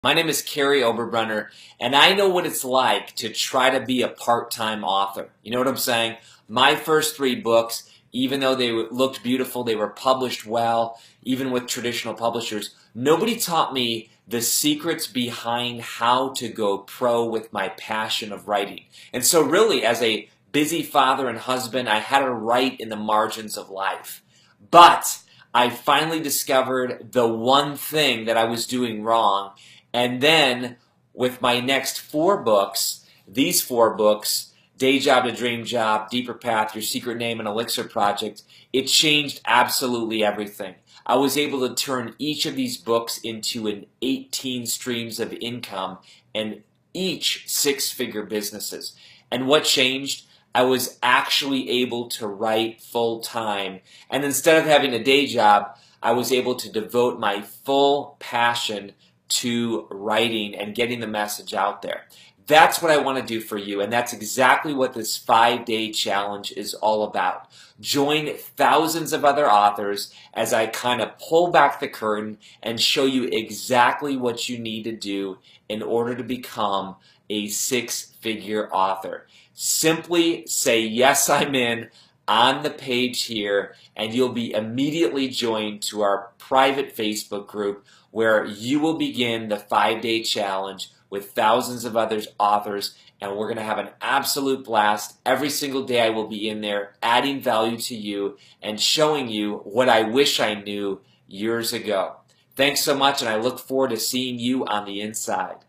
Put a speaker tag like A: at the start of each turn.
A: My name is Kary Oberbrunner, and I know what it's like to try to be a part-time author. You know what I'm saying? My first 3 books, even though they looked beautiful, they were published well, even with traditional publishers, nobody taught me the secrets behind how to go pro with my passion of writing. And so really, as a busy father and husband, I had to write in the margins of life. But I finally discovered the one thing that I was doing wrong. And then with my next 4 books, these 4 books, Day Job to Dream Job, Deeper Path, Your Secret Name, and Elixir Project, it changed absolutely everything. I was able to turn each of these books into 18 streams of income, and each 6-figure businesses. And what changed? I was actually able to write full time. And instead of having a day job, I was able to devote my full passion to writing and getting the message out there. That's what I want to do for you, and that's exactly what this 5-day challenge is all about. Join thousands of other authors as I kind of pull back the curtain and show you exactly what you need to do in order to become a 6-figure author. Simply say, yes, I'm in, on the page here, and you'll be immediately joined to our private Facebook group where you will begin the 5-day challenge with thousands of other authors, and we're going to have an absolute blast. Every single day I will be in there adding value to you and showing you what I wish I knew years ago. Thanks so much, and I look forward to seeing you on the inside.